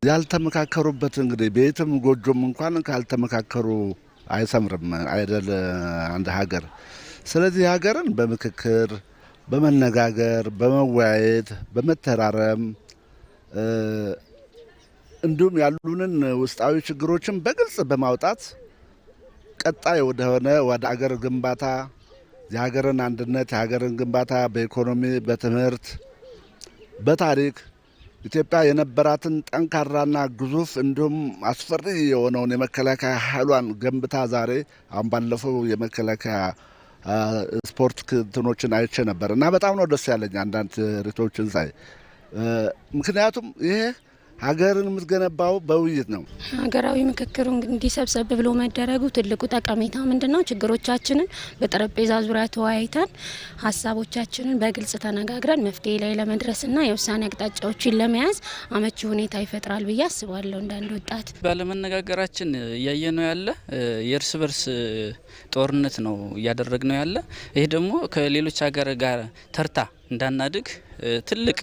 ያልተመካከሩበት እንግዲህ ቤትም ጎጆም እንኳን ካልተመካከሩ አይሰምርም አይደል አንድ ሀገር። ስለዚህ ሀገርን በምክክር በመነጋገር በመወያየት በመተራረም እንዲሁም ያሉንን ውስጣዊ ችግሮችን በግልጽ በማውጣት ቀጣይ ወደ አገር ግንባታ የሀገርን አንድነት የሀገርን ግንባታ በኢኮኖሚ በትምህርት በታሪክ ኢትዮጵያ የነበራትን ጠንካራና ግዙፍ እንዲሁም አስፈሪ የሆነውን የመከላከያ ኃይሏን ገንብታ ዛሬ አሁን ባለፈው የመከላከያ ስፖርት ክትኖችን አይቼ ነበር እና በጣም ነው ደስ ያለኝ አንዳንድ ሪቶችን ሳይ። ምክንያቱም ይሄ ሀገርን የምትገነባው በውይይት ነው። ሀገራዊ ምክክሩ እንዲሰብሰብ ብሎ መደረጉ ትልቁ ጠቀሜታ ምንድነው? ችግሮቻችንን በጠረጴዛ ዙሪያ ተወያይተን ሀሳቦቻችንን በግልጽ ተነጋግረን መፍትሄ ላይ ለመድረስና የውሳኔ አቅጣጫዎችን ለመያዝ አመቺ ሁኔታ ይፈጥራል ብዬ አስባለሁ። እንዳንድ ወጣት ባለመነጋገራችን እያየነው ያለ የእርስ በርስ ጦርነት ነው እያደረግነው ያለ። ይሄ ደግሞ ከሌሎች ሀገር ጋር ተርታ እንዳናድግ ትልቅ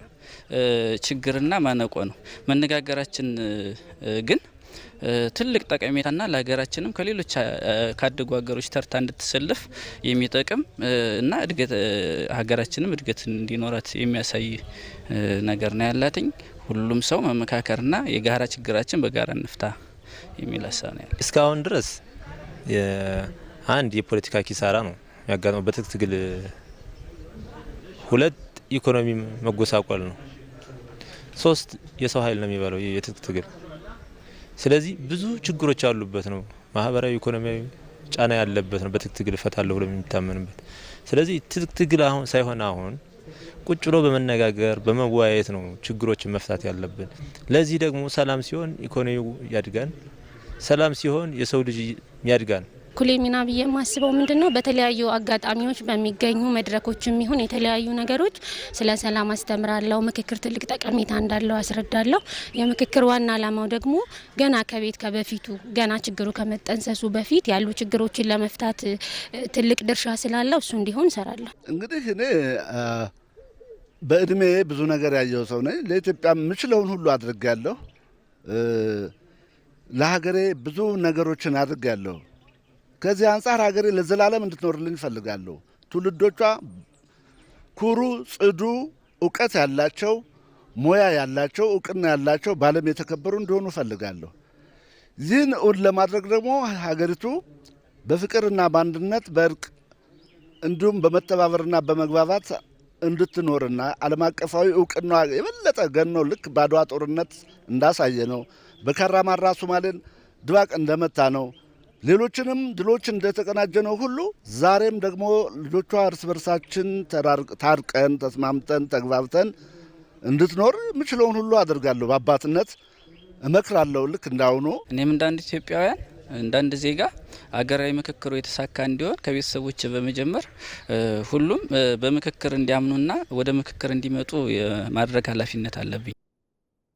ችግርና ማነቆ ነው። መነጋገራችን ግን ትልቅ ጠቀሜታና ለሀገራችንም ከሌሎች ካደጉ ሀገሮች ተርታ እንድትሰለፍ የሚጠቅም እና እድገት ሀገራችንም እድገት እንዲኖራት የሚያሳይ ነገር ነው ያላትኝ። ሁሉም ሰው መመካከርና የጋራ ችግራችን በጋራ እንፍታ የሚል ሀሳብ ነው ያለው። እስካሁን ድረስ አንድ የፖለቲካ ኪሳራ ነው ያጋጠመው በትጥቅ ትግል፣ ሁለት ኢኮኖሚ መጎሳቆል ነው፣ ሶስት የሰው ኃይል ነው የሚባለው የትጥቅ ትግል። ስለዚህ ብዙ ችግሮች ያሉበት ነው። ማህበራዊ ኢኮኖሚያዊ ጫና ያለበት ነው በትጥቅ ትግል እፈታለሁ ብሎ የሚታመንበት። ስለዚህ ትጥቅ ትግል አሁን ሳይሆን አሁን ቁጭ ብሎ በመነጋገር በመወያየት ነው ችግሮችን መፍታት ያለብን። ለዚህ ደግሞ ሰላም ሲሆን ኢኮኖሚው ያድጋል፣ ሰላም ሲሆን የሰው ልጅ ያድጋል። ኩሌ ሚና ብዬ የማስበው ምንድነው? በተለያዩ አጋጣሚዎች በሚገኙ መድረኮችም ይሁን የተለያዩ ነገሮች ስለ ሰላም አስተምራለሁ። ምክክር ትልቅ ጠቀሜታ እንዳለው አስረዳለሁ። የምክክር ዋና ዓላማው ደግሞ ገና ከቤት ከበፊቱ ገና ችግሩ ከመጠንሰሱ በፊት ያሉ ችግሮችን ለመፍታት ትልቅ ድርሻ ስላለው እሱ እንዲሆን እሰራለሁ። እንግዲህ እኔ በእድሜ ብዙ ነገር ያየው ሰው ነኝ። ለኢትዮጵያ የምችለውን ሁሉ አድርጌያለሁ። ለሀገሬ ብዙ ነገሮችን አድርጌያለሁ። ከዚህ አንጻር ሀገሬ ለዘላለም እንድትኖርልኝ እፈልጋለሁ። ትውልዶቿ ኩሩ፣ ጽዱ፣ እውቀት ያላቸው፣ ሙያ ያላቸው፣ እውቅና ያላቸው፣ በዓለም የተከበሩ እንዲሆኑ እፈልጋለሁ። ይህን እውን ለማድረግ ደግሞ ሀገሪቱ በፍቅርና በአንድነት በእርቅ እንዲሁም በመተባበርና በመግባባት እንድትኖርና ዓለም አቀፋዊ እውቅና የበለጠ ገኖ ልክ በአድዋ ጦርነት እንዳሳየ ነው፣ በካራማራ ሶማሌን ድባቅ እንደመታ ነው፣ ሌሎችንም ድሎች እንደተቀናጀ ነው ሁሉ ዛሬም ደግሞ ልጆቿ እርስ በርሳችን ታርቀን ተስማምተን ተግባብተን እንድትኖር የምችለውን ሁሉ አደርጋለሁ። በአባትነት እመክራለሁ። ልክ እንዳሁኑ እኔም እንዳንድ ኢትዮጵያውያን እንዳንድ ዜጋ አገራዊ ምክክሩ የተሳካ እንዲሆን ከቤተሰቦች በመጀመር ሁሉም በምክክር እንዲያምኑና ወደ ምክክር እንዲመጡ የማድረግ ኃላፊነት አለብኝ።